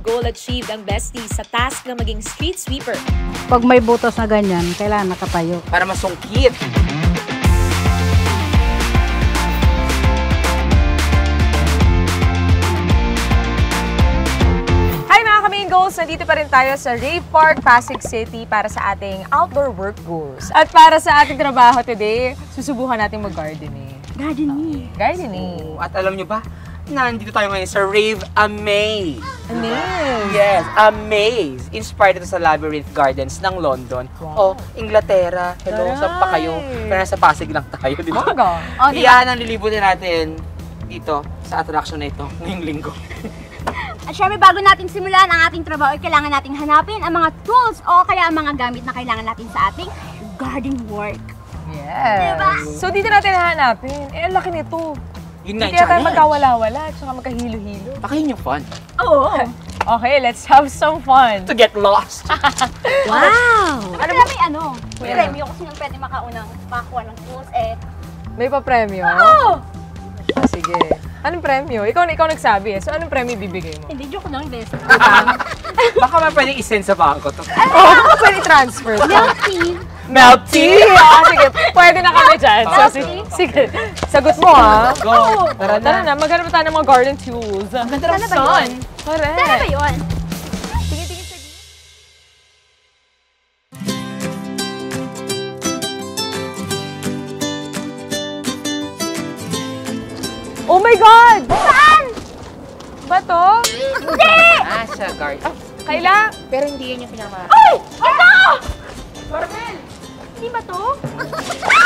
goal achieved ang besties sa task na maging street sweeper. Pag may butas na ganyan, kailangan nakatayo. Para masungkit. Goals, nandito pa rin tayo sa Rave Park, Pasig City para sa ating outdoor work goals. At para sa ating trabaho today, susubukan natin mag-gardening. Gardening. At alam nyo ba, nandito tayo ngayon sa Rave Amaze. Amaze? Yes, Amaze. Inspired ito sa Labyrinth Gardens ng London. O, Inglaterra. Hello, saan pa kayo? Pero nasa Pasig lang tayo, di ba? Yan ang lilibutin natin dito sa attraction na ito ngayong linggo. At syempre, bago natin simulan ang ating trabaho, kailangan nating hanapin ang mga tools o kaya ang mga gamit na kailangan natin sa ating garden work. Yes. Diba? So, dito natin hahanapin. Eh, ang laki nito. Yun nga yung challenge. Hindi tayo magkawala-wala at saka magkahilo-hilo. Baka yun yung fun. Oo. Okay, let's have some fun. To get lost. Wow! At Ano may premyo kung sino pwede makakuha ng tools May pa-premyo? Oo! Sige. Anong premyo? Ikaw nagsabi eh. So, anong premyo bibigay mo? Hindi, joke lang, best. Baka man pwedeng isend sa bangko to. Oo, pwede transfer. Milk tea. Milk tea! Sige, pwede na kami dyan. So, sige, sagot mo ha. Go! Tara na, maghanap tayo ng mga garden tools. Ang ganda ng Sana ba sun. yun? Correct. Sana ba yun? Tingin-tingin sa Oh my God! Saan? Ba to? Hindi! Sa garden. Kaila? Pero hindi yan yung pinaka... Ay! Ito! Barbel! Hindi ba to?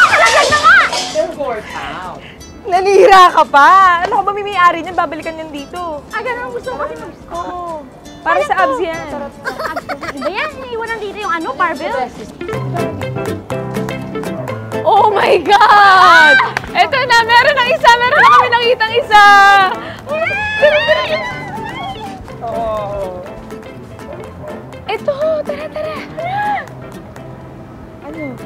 Nalagyan na nga! Wow. Nanira ka pa! Ano ka ba may-ari niyan? Babalikan niyan dito. Ganun ang gusto ko kasi mag-score. Oo. Para sa abs yan. Diba yan? Iniiwanan dito yung barbell? Oh my God! Eto na, meron ng isa! Meron na kami nakitang isa! Oh. Ito! Tara! Ano?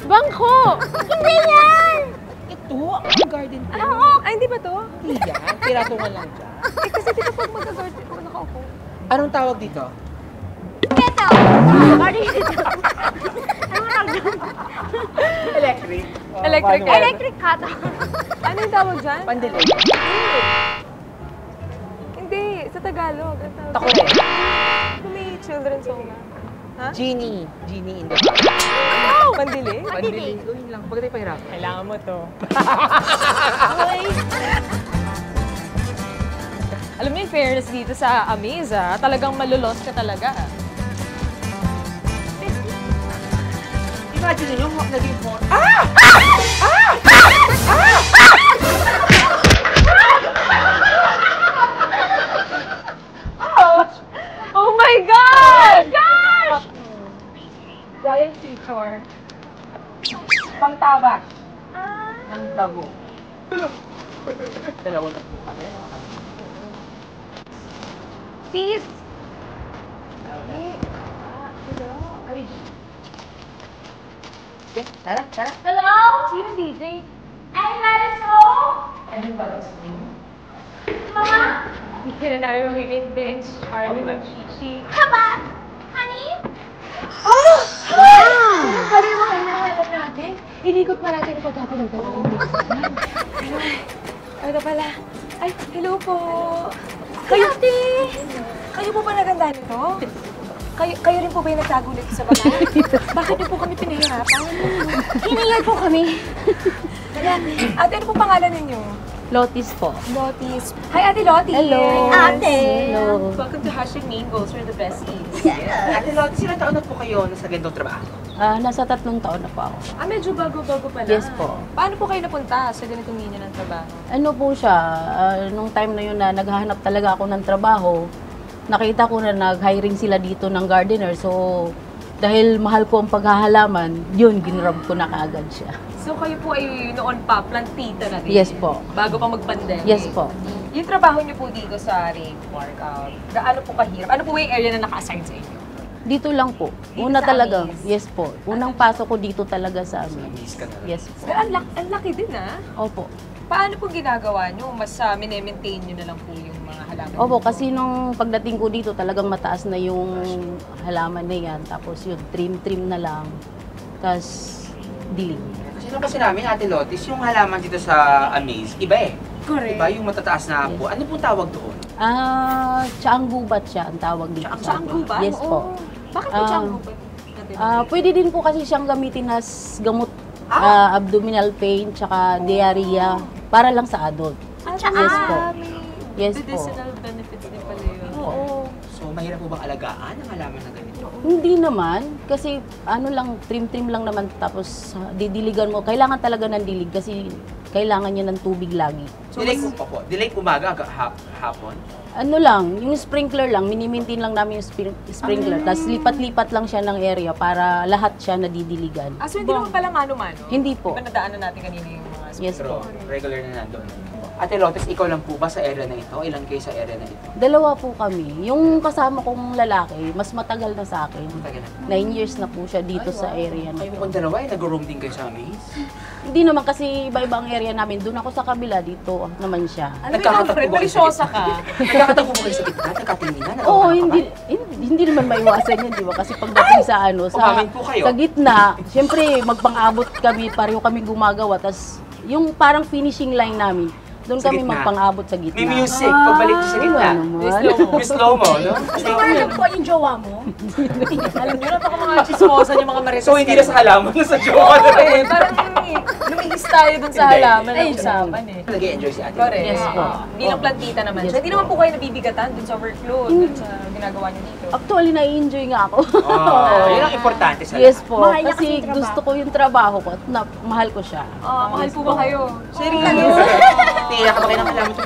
Bangko! Hindi yan! Ito, ang garden tea. Oo! Ay, hindi ba to? Hindi yan. Piratungan lang dyan. Eh, kasi dito pag mag-garden ko, nakaupo. Anong tawag dito? Ito! Garden dito. Ano tawag dyan? Electric. Electric. Electric cutter. Ano yung tawag dyan? Pandilig. Hindi, sa Tagalog. Ang tawag. Takure. Kung may children's home na. Ha? Genie. Genie in the Oh! Pandilig? Pandilig. Gawin lang. Huwag tayo pahirap. Kailangan mo to. Alam mo yung fairness dito sa Amaze, talagang malulos ka talaga. Imagine nyo, naging hot. Oh my God! Gosh! Giant feature. Pangtabas. Ng tago. Dalawang na po kami. Peace! Okay, tara. Hello? Sino DJ? Ay, Mariso? Ano ba gusto niyo? Mama? Hindi na namin magiging bench. Charlie ng chichi. Haba? Honey? Oh! Wow! Sabi mo kayo nakakalap natin. Inikot pa natin ang pagkatulog natin. Ay, ito pala. Ay, hello po. Kayo po ba naganda nito? Kayo rin po ba yung nagtago nito sa bahay? Bakit niyo po kami pinahirapan? Hiniyad po kami. Ate, ano po pangalan ninyo? Lotis po. Lotis. Hi, Ate Lotis. Hello. Ate. Hello. Welcome to Hashtag Main Goals for the Besties. Ate Lot, sila taon na po kayo sa gandong trabaho? Nasa 3 taon na po ako. Medyo bago-bago pala. Yes po. Paano po kayo napunta sa ganitong linya ng trabaho? Ano po siya, nung time na yun na naghahanap talaga ako ng trabaho, nakita ko na nag-hiring sila dito ng gardener. So, dahil mahal ko ang paghahalaman, yun, ginrab ko na kaagad siya. So kayo po ay noon pa, plantita na din? Yes po. Bago pa mag-pandemic? Yes po. Yung trabaho niyo po dito sa Rave Park, gaano po kahirap? Ano po yung area na naka-assign sa inyo? Dito lang po. Dito Una sa talaga. Amaze? Yes po. Unang pasok ko dito talaga sa amin. Yes po. Pero ang laki din Opo. Paano po ginagawa niyo? Mas mine-maintain niyo na lang po yung mga halaman. Opo, kasi nung pagdating ko dito, talagang mataas na yung halaman na yan. Tapos yun, trim-trim na lang. Tapos, dilim. Kasi nung kasi namin, Ate Lotis, yung halaman dito sa Amaze, iba eh. Correct. Iba yung matataas na po. Ano pong tawag doon? Tsaang gubat siya ang tawag dito. Tsaang gubat? Yes po. Bakit po tsaang gubat? Pwede din po kasi siyang gamitin as gamot, abdominal pain, tsaka diarrhea, para lang sa adult. Yes po. Yes po. Medicinal benefits din pala yun. Oo. So, mahirap po bang alagaan ang halaman na ganito? Hindi naman, kasi ano lang, trim-trim lang naman, tapos didiligan mo. Kailangan talaga ng dilig kasi kailangan niya ng tubig lagi. Delay umaga, hapon? Ano lang, yung sprinkler lang, mini-maintain lang namin yung sprinkler. Tapos lipat-lipat lang siya ng area para lahat siya nadidiligan. So hindi naman pala mano-mano? Hindi po. Diba nadaanan natin kanina yung mga Yes Pero po. regular na nandun. Ate Lotus, ikaw lang po ba sa area na ito? Ilan kayo sa area na ito? Dalawa po kami. Yung kasama kong lalaki, mas matagal na sa akin. Tagal na. 9 years na po siya dito sa area na. Kayo po dalawa, nag-roam din kayo sa Amaze? Hindi naman kasi iba-ibang area namin. Doon ako sa kabila, dito naman siya. Nagkakatagpo ba kayo sa Marisyosa gitna? ka. Nagkakatagpo ba kayo sa gitna? Nagkatinginan? Oo, hindi naman maiwasan yan, di ba? Kasi pagdating sa Umamin po kayo. sa gitna, syempre magpang-abot kami, pareho kami gumagawa. Tas yung parang finishing line namin, doon Sa kami gitna. magpang-abot sa gitna. May music, pagbalik sa gitna. Wala naman. May slow-mo, no? Sinarap po yung jowa mo. Alam niyo na, baka mga chismosa yung mga marites. So, hindi na sa halaman, sa jowa na lang. Eh, parang lumihis tayo dun sa halaman na usapan eh. Nag-enjoy si Ate Correct. Yes po. Bilang plantita naman Yes siya. Hindi po. naman po kayo nabibigatan dun sa workload, dun sa ginagawa niyo dito. Actually, nai-enjoy nga ako. Oh, yun ang importante sa Yes po. Mahal niya kasi Kasi yung trabaho. gusto ko yung trabaho ko at mahal ko siya. Mahal po ba kayo? Seryoso? Tiyak ka ba kayo ng halaman sa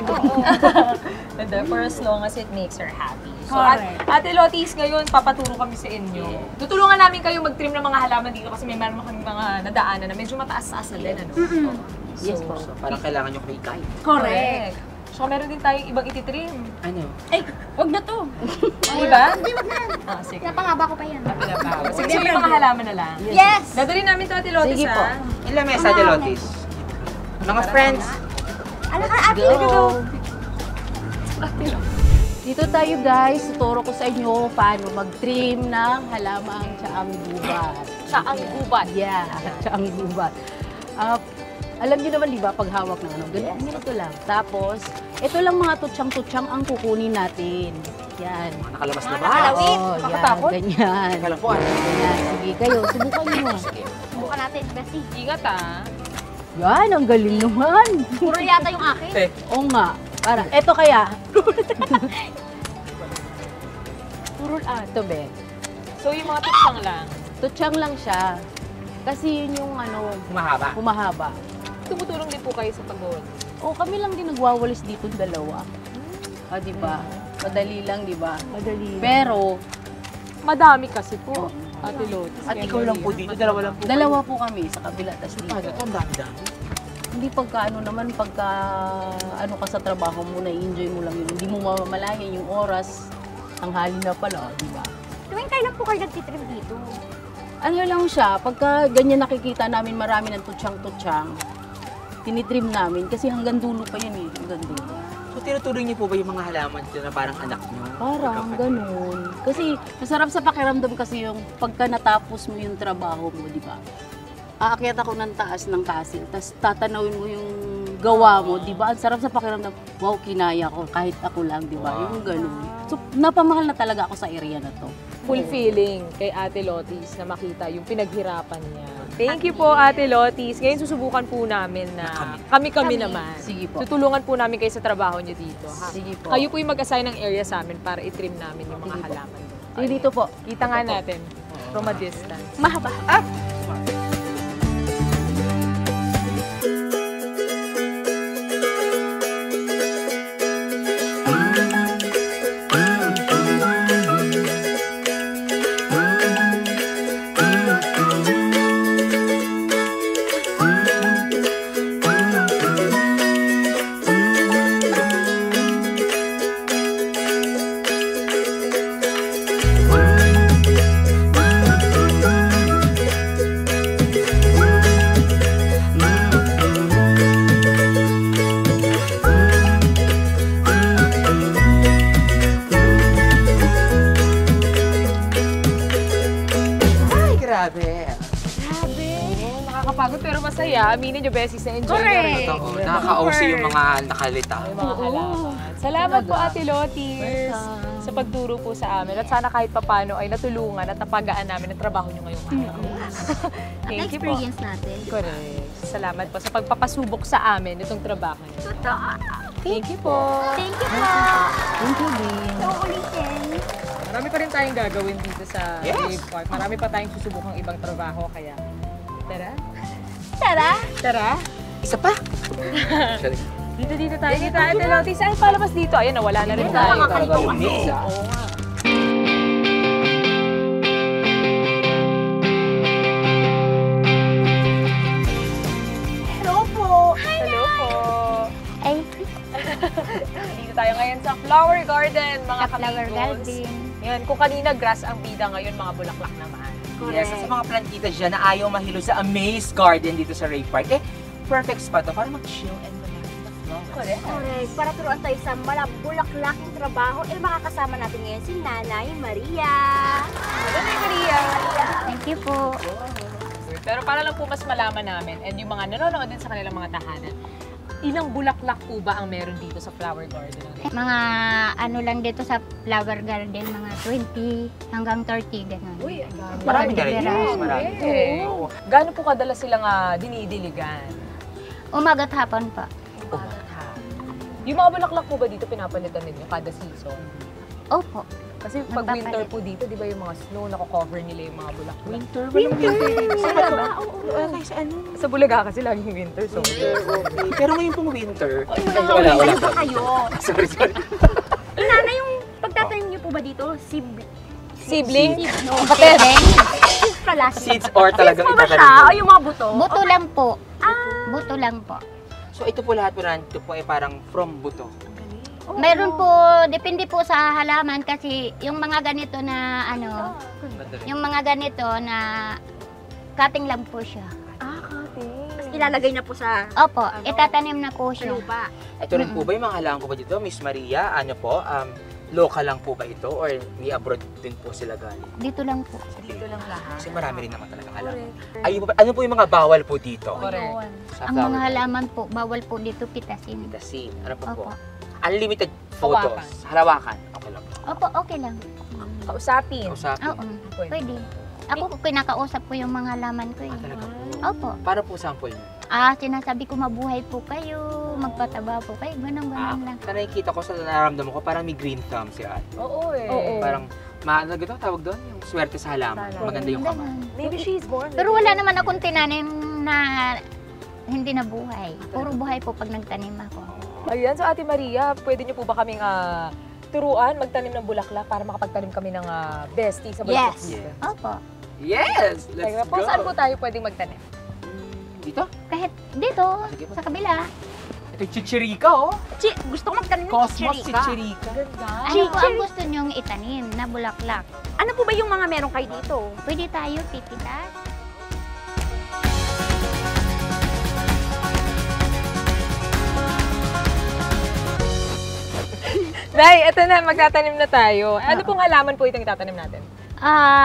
And then, for as long as it makes her happy. So, Correct. Ate Lotis, ngayon, papaturo kami sa inyo. Tutulungan namin kayo mag-trim ng mga halaman dito kasi may meron kami mga nadaanan na medyo mataas-taas na din, ano? Yes po. So, parang kailangan nyo kumikay. Correct. So, meron din tayong ibang ititrim. Ano? Ay, wag na to. Di ba? Hindi, wag na. Sige. Napangaba ko pa yan. Sige, so yung mga halaman na lang. Yes! Dadalhin namin ito, Ate Lotis, Sige po. ha? Ilang mesa, Ate Lotis? Mga friends. Alam ka, ate, go. Dito tayo guys, tuturo ko sa inyo paano mag-trim ng halamang tsaang gubat. Tsaang gubat. Yeah, tsaang gubat. Alam niyo naman, di ba, pag hawak ng ano, ganito lang. Tapos, ito lang mga tutsang-tutsang ang kukunin natin. Yan. Nakalabas na ba? Nakalawit. Oo, yan, Makatakot? ganyan. Teka lang po, ano? Ganyan. Sige, kayo, subukan niyo. Subukan natin, Bessie. Ingat, ha? Yan, ang galing naman. Puro yata yung akin. Oo nga. Para, eto kaya. Puro, ito be. So, yung mga tutsang lang. Tutsang lang siya. Kasi yun yung ano, Humahaba. humahaba. Tumutulong din po kayo sa pag-goal. O kami lang din nagwawalis dito dalawa. Di ba? Madali lang, di ba? Madali. Pero, Madami kasi po, Ate Lotus. At ikaw lang po dito, dalawa lang po. dalawa po kami sa kabila, tas dito. Ang dami-dami. Hindi pagka ano naman, pagka ano ka sa trabaho mo, na-enjoy mo lang yun. Hindi mo mamamalayan yung oras, tanghali na pala, di ba? Tuwing kailan po kayo nagtitrip dito? Ano lang siya, pagka ganyan nakikita namin marami ng tutsang-tutsang, tinitrim namin kasi hanggang dulo pa yun eh, hanggang dulo. So, tinuturing niyo po ba yung mga halaman dito na parang anak niyo? Parang ganun. Kasi masarap sa pakiramdam kasi yung pagka natapos mo yung trabaho mo, di ba? Aakyat ako ng taas ng kasil, tapos tatanawin mo yung gawa mo, di ba? Ang sarap sa pakiramdam, wow, kinaya ko, kahit ako lang, di ba? Wow. Yung ganun. So, napamahal na talaga ako sa area na to. Fulfilling kay Ate Lotis na makita yung pinaghirapan niya. Thank you po, Ate Lotis. Ngayon susubukan po namin na kami naman. Sige po. Tutulungan po namin kayo sa trabaho niyo dito. Ha? Sige po. Kayo po yung mag-assign ng area sa amin para itrim namin yung mga halaman. Sige, dito po. Kita nga natin from a distance. Mahaba. Grabe. Nakakapagod pero masaya. Aminin nyo, Bessie, sa enjoy na rin. Totoo. Nakaka-OC yung mga nakalita. Yung mga halaman. Salamat po, Ate Lotis, sa pagturo po sa amin. At sana kahit papano ay natulungan at napagaan namin ang trabaho nyo ngayong araw. Thank you po. Na-experience natin. Correct. Salamat po sa pagpapasubok sa amin itong trabaho nyo. Totoo. Thank you po. Thank you po. Thank you din. So, ulitin. Marami pa rin tayong gagawin dito sa Yes. Rave Park. Marami pa tayong susubukang ibang trabaho, kaya tara. Tara. Tara. Isa pa. Dito tayo. Dito tayo, Ate Lotis. Ay, palabas dito. Ayun, nawala na rin tayo. Mix, ah. Oo nga. Hello po. Hello po. Ay, Dito tayo ngayon sa Flower Garden, mga flower kamigos. garden. Yan, kung kanina grass ang bida ngayon, mga bulaklak naman. Yes, sa mga plantita dyan na ayaw mahilo sa Amaze Garden dito sa Rave Park, perfect spot to para mag-chill and relax the flowers. Correct. Correct. Para turuan tayo sa malabulaklaking trabaho, makakasama natin ngayon si Nanay Maria. Nanay Maria. Thank you po. Pero para lang po mas malaman namin and yung mga nanonood din sa kanilang mga tahanan, ilang bulaklak po ba ang meron dito sa Flower Garden? Mga ano lang dito sa flower garden, mga 20 hanggang 30, gano'n. Uy, ang dami. Marami ka rin. Marami. Yes, marami. Oo. Gaano po kadalas silang dinidiligan? Umaga't hapon pa. Yung mga bulaklak po ba dito pinapalitan ninyo kada season? Opo. Kasi pag Nagpapalit. winter po dito, di ba yung mga snow, nako-cover nila yung mga bulaklak. Winter? Sa ano? Sa Bulaga kasi laging winter, so. Okay. Pero ngayon pong winter. Wala ba kayo? Sorry. Inana yung pagtatanim niyo po ba dito? Sibling? No. Kapatid? Seeds pala. Seeds or talagang Seeds po ba siya? itatanim? O yung mga buto? Buto lang po. Buto lang po. So ito po lahat po nandito po ay parang from buto. Mayroon po, depende po sa halaman kasi yung mga ganito na ano, yung mga ganito na cutting lang po siya. Ilalagay na po sa Opo, itatanim na po siya. lupa. Ito rin po ba yung mga halaman po ba dito, Miss Maria? Ano po? Local lang po ba ito or may abroad din po sila galing? Dito lang po. Dito lang lahat. Kasi marami rin naman talaga halaman. Ano po yung mga bawal po dito? Correct. Sa Ang mga flower halaman po, bawal po dito pitasin. garden. Ano po po? Opo. Unlimited photos. Halawakan. Okay lang po. Opo, okay lang. Kausapin. Kausapin. Oo, pwede. Ako kinakausap ko yung mga halaman ko eh. Talaga po. Opo. Para po sample niyo. Sinasabi ko mabuhay po kayo, magpataba po kayo, ganun lang. Na nakikita ko sa nararamdaman ko, parang may green thumb si ate. Oo eh. Oo. Parang, ano tawag doon? Yung swerte sa halaman. Maganda yung kamay. Ganun. Maybe she's born. Pero wala naman akong tinanim na hindi na buhay. Puro buhay po pag nagtanim ako. Ayan, so Ate Maria, pwede niyo po ba kaming turuan, magtanim ng bulaklak para makapagtanim kami ng bestie sa bulaklak Yes. dito? Opo. Yes! Let's Kaya po, go! saan po tayo pwedeng magtanim? Dito? Kahit dito, Sige po. sa kabila. Ito yung chichirika, oh! Gusto ko magtanim ng Cosmos chichirika. chichirika. Ganda. Ano po ang gusto nyong itanim na bulaklak? Ano po ba yung mga meron kayo dito? Pwede tayo pipitas. Nay, eto na, magtatanim na tayo. Ano pong halaman po itong itatanim natin?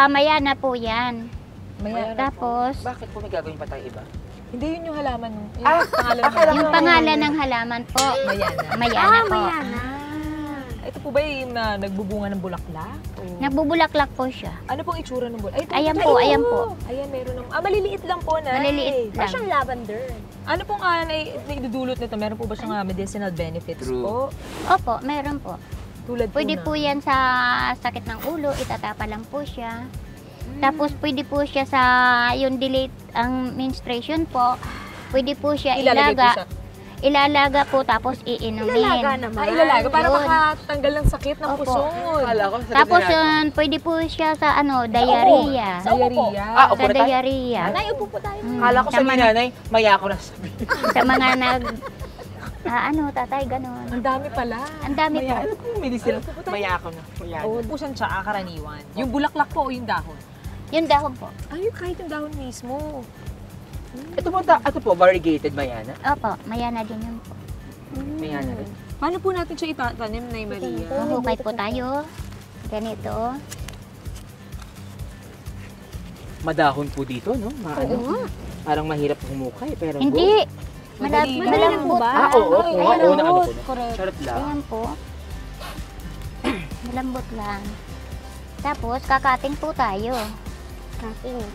Mayana po yan. Tapos, Bakit po may gagawin pa tayo iba? Hindi yun yung halaman. Yung pangalan ng yung pangalan ng halaman po, Mayana. Mayana po. Mayana. Ito po ba yung nagbubunga ng bulaklak? O Nagbubulaklak po siya. ano pong itsura ng bulaklak? Ayan po, ayan po. Ayan, meron ng... maliliit lang po na. Maliliit lang. Parang lavender. Ano pong naidudulot nito? Meron po ba siyang medicinal benefits True. po? Opo, meron po. Tulad Pwede na. po yan sa sakit ng ulo, itatapa lang po siya. Tapos pwede po siya sa yung delay ang menstruation po. Pwede po siya Ilalagay po ilaga. sa... Ilalaga po tapos iinumin. Ilalaga naman. ilalaga para Yun. makatanggal ng sakit ng Opo. pusong. Akala ko sa Tapos natin. yun, pwede po siya sa diarrhea. Sa diarrhea. Upo Sa na tayo? diarrhea. Nay, upo po tayo. Akala ko sa nanay, maya ako na sabi. Sa mga tatay, ganun. Ang dami pala. Ang dami po. Ano po yung medicine? Maya ako na. Maya Oo, po siyang tsaa karaniwan. Yung bulaklak po o yung dahon? Yung dahon po. Ay, kahit yung dahon mismo. Ito po, variegated mayana. Opo, mayana din yun po. Mayana rin. Paano po natin siya itatanim, Nay Maria? Mahukay po tayo. Ganito. madahon po dito, no? Parang mahirap humukay, pero Hindi. Madali Malambot. ba? Oo, nakano po. Correct. Sarap lang. Ayan po. Malambot lang. Tapos, kakating po tayo.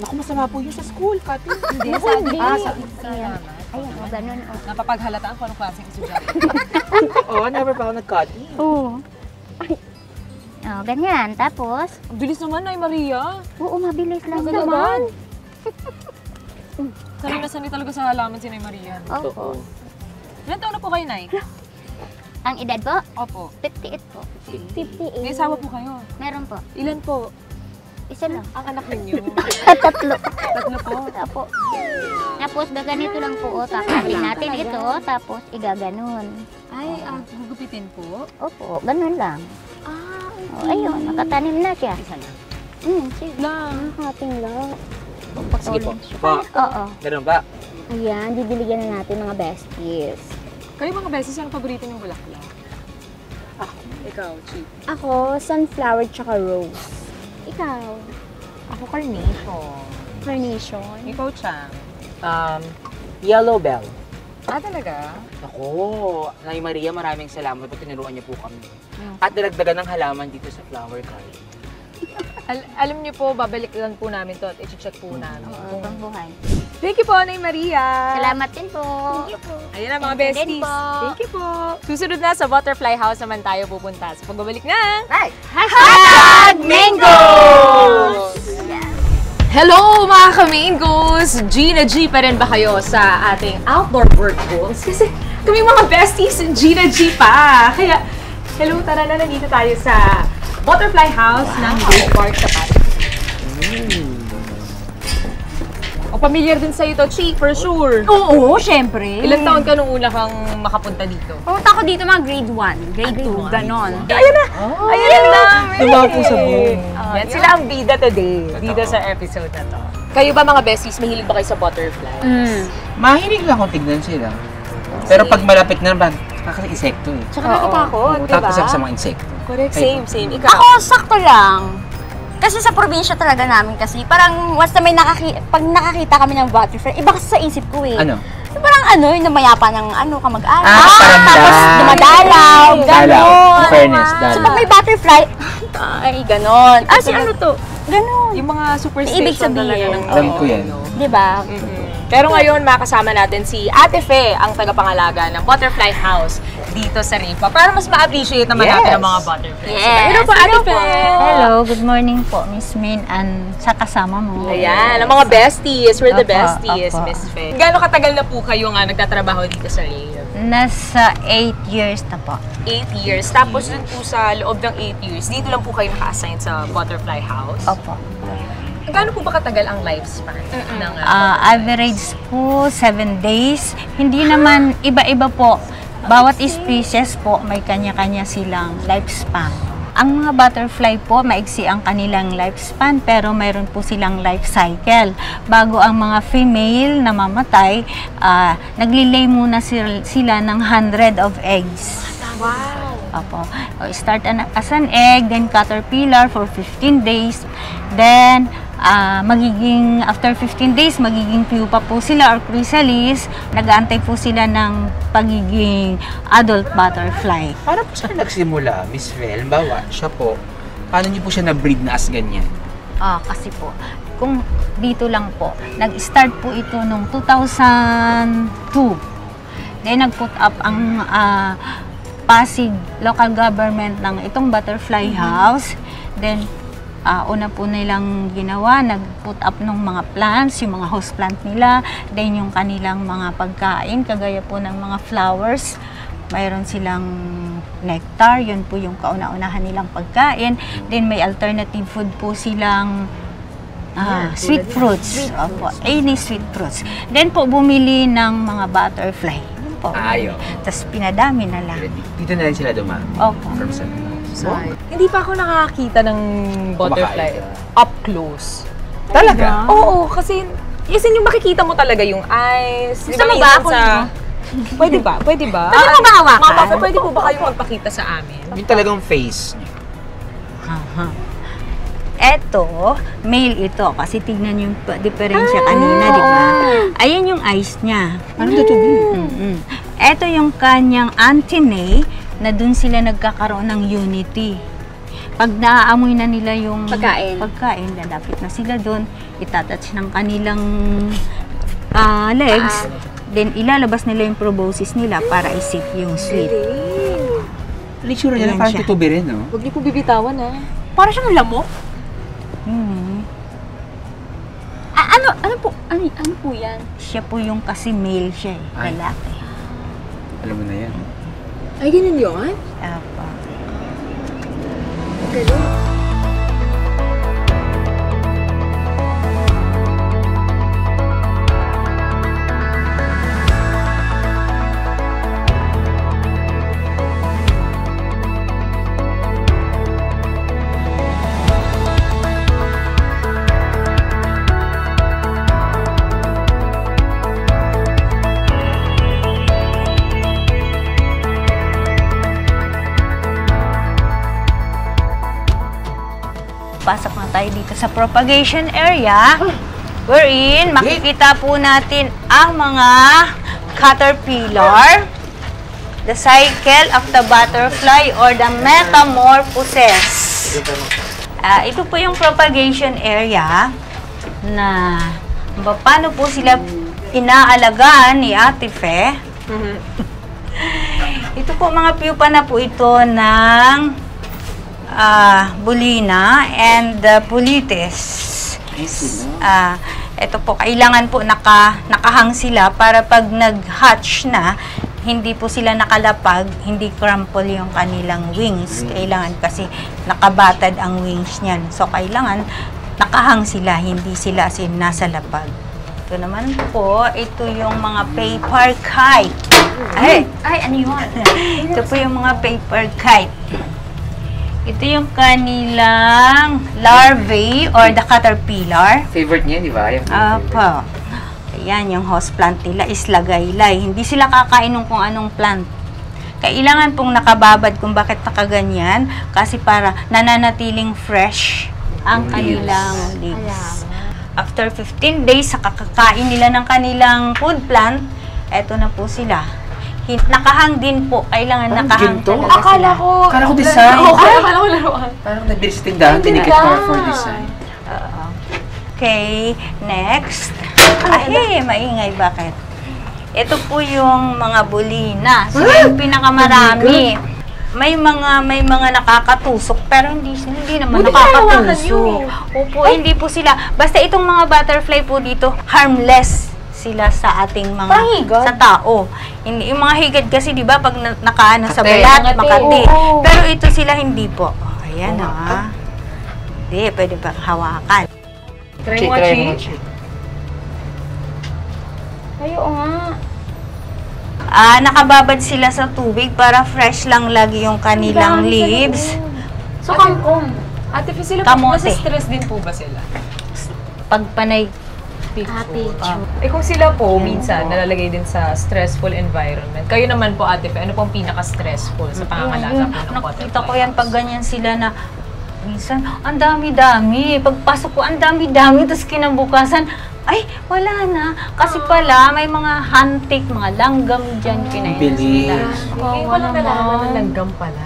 Naku, masama po yun sa school, Kati. Hindi, sabi. Ayan. Ayan, o, ganun. O. Napapaghalataan kung anong klaseng estudyante. Oo, never pa ako nag-cutting. Oo. O, ganyan. Tapos, Ang bilis naman, Nay Maria. oo, mabilis lang Agad naman. Sanay na sanay talaga sa halaman si Nay Maria. Opo. Ilan taon na po kayo, Nay? Ang edad po, Opo. 58 po. 58. May asawa po kayo. Meron po. Ilan po? Isa lang. Ang anak ninyo? Tatlo. Tatlo po. Opo. Tapos, ganito lang po. O, kakatin natin ito. Tapos, igaganon. Ay, gugupitin po. Opo, ganun lang. O, ayun, nakatanim na siya. Isa lang. Sige. Nakating lang. Sige po. Pa, Oo. ganun ba? Ayan, didiligan na natin mga besties. Kayo mga beses, anong paborito ng bulaklak? Ikaw, Chi. Ako, sunflower tsaka rose. Ikaw? Ako, carnation. Carnation. Ikaw, Chang. Yellow bell. Talaga? Ako, Nay Maria, maraming salamat po. Tinuruan niyo po kami. At dinagdagan ng halaman dito sa flower garden. Alam niyo po, babalik lang po namin to at i-check po namin. Oo, pang buhay. Thank you po, Nay Maria. Salamat din po. Ayun na mga Thank you din besties. po. Thank you po. Susunod na sa Butterfly House naman tayo pupunta. So pagbabalik na. Hello mga ka-Mangos! Gina G pa rin ba kayo sa ating outdoor work goals? Kasi kami mga besties, Gina G pa. Kaya, hello, tara na, nandito tayo sa Butterfly House ng Great Park sa Pasig. O, familiar din sa'yo to, Chi, for sure. Oo, syempre. Ilang taon ka nung una kang makapunta dito? Pumunta ako dito mga grade 1, grade 2, ganon. Ayan na! Ayan na! Tumapo sa buong. Yan sila ang bida today, bida sa episode na to. Kayo ba mga besties, mahilig ba kayo sa butterflies? Mahilig lang kung tignan sila. Pero pag malapit na naman, kaka-insekto eh. Tsaka nakatakot, di ba? Tapos ako sa mga insekto. Correct, same, same. Ikaw? Ako, sakto lang. Kasi sa probinsya talaga namin kasi, parang once na may pag nakakita kami ng butterfly, iba kasi sa isip ko eh. Ano? Parang yung namayapa ng kamag-anak. parang tapos dumadalaw, ganon. In fairness, So dalaw. pag may butterfly, ay, ganon. Si ano to? Ganon. Yung mga superstition Ibig sabihin. talaga ng Alam ko yan. Diba? Pero ngayon, makasama natin si Ate Fe, ang tagapangalaga ng Butterfly House dito sa Rifa. Para mas ma-appreciate naman natin ang mga butterflies. Yes. Hello po, Ate Fe! Hello, good morning po, Miss Min, and sa kasama mo. Ayan, ang mga besties. We're the Opo, besties, opo. Miss Fe. Gaano katagal na po kayo nga nagtatrabaho dito sa Rifa? Nasa 8 years na po. 8 years. Tapos dun po sa loob ng 8 years, dito lang po kayo naka-assign sa Butterfly House. Opo. Gaano po ba katagal ang lifespan ng Average po, 7 days. Hindi naman iba-iba po. Bawat species po, may kanya-kanya silang lifespan. Ang mga butterfly po, maigsi ang kanilang lifespan, pero mayroon po silang life cycle. Bago ang mga female na mamatay, naglilay muna sila ng 100 of eggs. Wow! Opo. Start as an egg, then caterpillar for 15 days. Then, after 15 days, magiging pupa po sila or chrysalis. Nag-aantay po sila ng pagiging adult butterfly. Paano po siya nagsimula, Miss Fel? Halimbawa, siya po, paano niyo po siya na-breed na as ganyan? Kasi po, kung dito lang po, nag-start po ito noong 2002. Then, nag-put up ang Pasig local government ng itong butterfly house. Then, una po nilang ginawa, nag-put up ng mga plants, yung mga house plant nila, then yung kanilang mga pagkain, kagaya po ng mga flowers. Mayroon silang nectar, yun po yung kauna-unahan nilang pagkain. Then may alternative food po silang sweet fruits. Opo, any sweet fruits. Then po bumili ng mga butterfly. Yun po. Tapos pinadami na lang. Dito na rin sila dumami. Opo. From San Hindi pa ako nakakita ng butterfly up close. Talaga? Oo, kasi yung makikita mo talaga yung eyes. Gusto mo ba ako Pwede ba? Pwede ba? Pwede mo ba hawakan? Mga Papa, pwede po ba kayong magpakita sa amin? Yung talagang face niya. Eto, male ito. Kasi tignan yung diferensya kanina, di ba? Ayan yung eyes niya. Anong tutubi? Eto yung kanyang antennae na dun sila nagkakaroon ng unity. Pag naaamoy na nila yung pagkain, lalapit na sila dun, itatouch ng kanilang legs, then ilalabas nila yung proboscis nila para isip yung sweet. Litsura niya na parang tutubi rin, no? Huwag niyo po bibitawan, ha? Para siyang lamok. Ano po yan? Siya po yung kasi male siya eh, Ay. lalaki. Alam mo na yan. Ay, ganun yun? Apa. Pasok na tayo dito sa propagation area wherein makikita po natin ang mga caterpillar, the cycle of the butterfly or the metamorphosis. Ito po yung propagation area na paano po sila inaalagaan ni Ate Fe. Ito po mga pupa na po ito ng Bullina and Bulites. Ito po, kailangan po nakahang sila para pag nag-hatch na, hindi po sila nakalapag, hindi crumple yung kanilang wings. Kailangan kasi nakabatad ang wings niyan. So, kailangan nakahang sila, hindi sila nasa lapag. Ito naman po, ito yung mga paper kite. Ay, ano yun? Ito po yung mga paper kite. Ito yung kanilang larvae or the caterpillar. Favorite niya, di ba? Apo. Ayan, yung host plant nila is lagaylay. Hindi sila kakain ng kung anong plant. Kailangan pong nakababad kung bakit nakaganyan. Kasi para nananatiling fresh ang kanilang leaves. After 15 days, sa kakakain nila ng kanilang food plant, eto na po sila. Nakahang din po. Kailangan nakahang talaga sila. Akala ko design. Akala ko laruan. Parang nabili sa tindahan, tinikit for design. Okay, next. Ay, maingay, bakit? Ito po yung mga bulina. So, yung pinakamarami. May mga nakakatusok, pero hindi naman nakakatusok. Opo, hindi po sila. Basta itong mga butterfly po dito, harmless sila sa ating mga sa tao. Hindi, yung mga higad kasi, di ba, pag nakaano sa balat, makati. Pero ito sila hindi po. Oh, ayan Hindi, pwede pa hawakan. Try mo, Chi. Ayo nga. Nakababad sila sa tubig para fresh lang lagi yung kanilang leaves. So, kangkong. Ate Fe, sila Kamote. nasa stress din po ba sila? Pagpanay. Kung sila po, minsan, nalalagay din sa stressful environment. Kayo naman po, Ate Fe, ano pong pinaka-stressful sa pangangalaga po ng butterfly? Nakita ko yan pag ganyan sila na minsan, ang dami-dami. Pagpasok ko, ang dami-dami. Tapos kinabukasan, ay, wala na. Kasi pala, may mga hantik, mga langgam dyan. Pinayos nila. Hindi ko lang nalaman na langgam pala.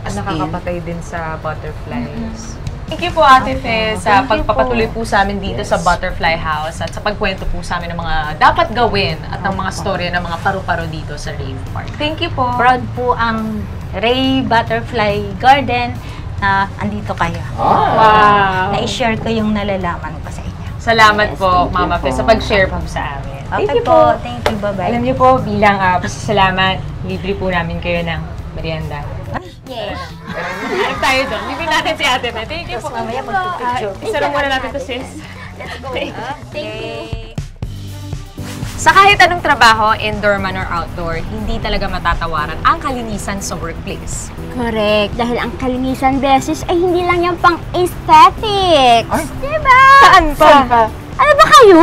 At nakakapatay din sa butterflies. Thank you po, Ate Fe, sa pagpapatuloy po sa amin dito sa Butterfly House at sa pagkwento po sa amin ng mga dapat gawin at ng mga storya ng mga paru-paro dito sa Rave Park. Thank you po. Proud po ang Ray Butterfly Garden na andito kayo. Wow! Na-share ko yung nalalaman ko sa inyo. Salamat po, Mama Fe, sa pag-share po sa amin. Okay po. Thank you. Bye-bye. Alam niyo po, bilang pasasalamat, libre po namin kayo ng merienda. Yes. Harap tayo doon. Bibig natin si Ate Fe. Thank you po. Mamaya magpipicture. Isarong muna natin to, sis. Let's go. Thank you. Sa kahit anong trabaho, indoor man or outdoor, hindi talaga matatawaran ang kalinisan sa workplace. Correct. Dahil ang kalinisan, beses, ay hindi lang yung pang-aesthetics. Diba? Saan pa? Ano ba kayo?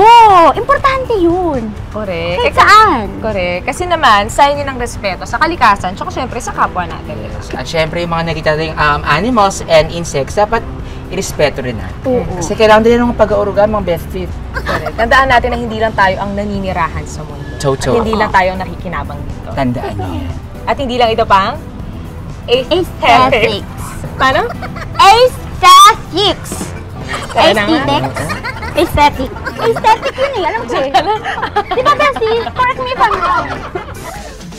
Importante yun. Correct. Kahit saan. Correct. Kasi naman, sign yun ng respeto sa kalikasan, tsaka syempre sa kapwa natin. Diba? At syempre, yung mga nakita natin animals and insects, dapat irespeto rin natin. Kasi kailangan din ng pag-aaruga, mga best fit. Correct. Tandaan natin na hindi lang tayo ang naninirahan sa mundo. Chow-chow. At hindi lang tayo ang nakikinabang dito. Tandaan niyo yan. At hindi lang ito pang aesthetics. Paano? Aesthetics! Tara na nga. Aesthetic. Aesthetic yun eh, alam ko eh. Di ba, Bessie? Correct me if I'm wrong.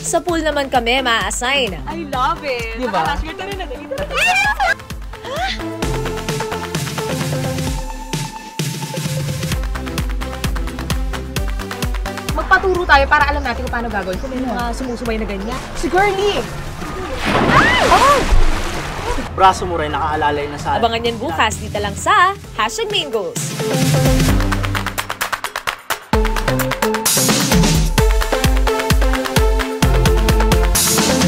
Sa pool naman kami ma-assign. I love it. Di ba? Magpaturo tayo para alam natin kung paano gagawin. Kung may mga sumusubay na ganyan. Si Girlie! Braso mo rin, nakaalalay na sa... Abangan yan bukas dito lang sa #MainGoals.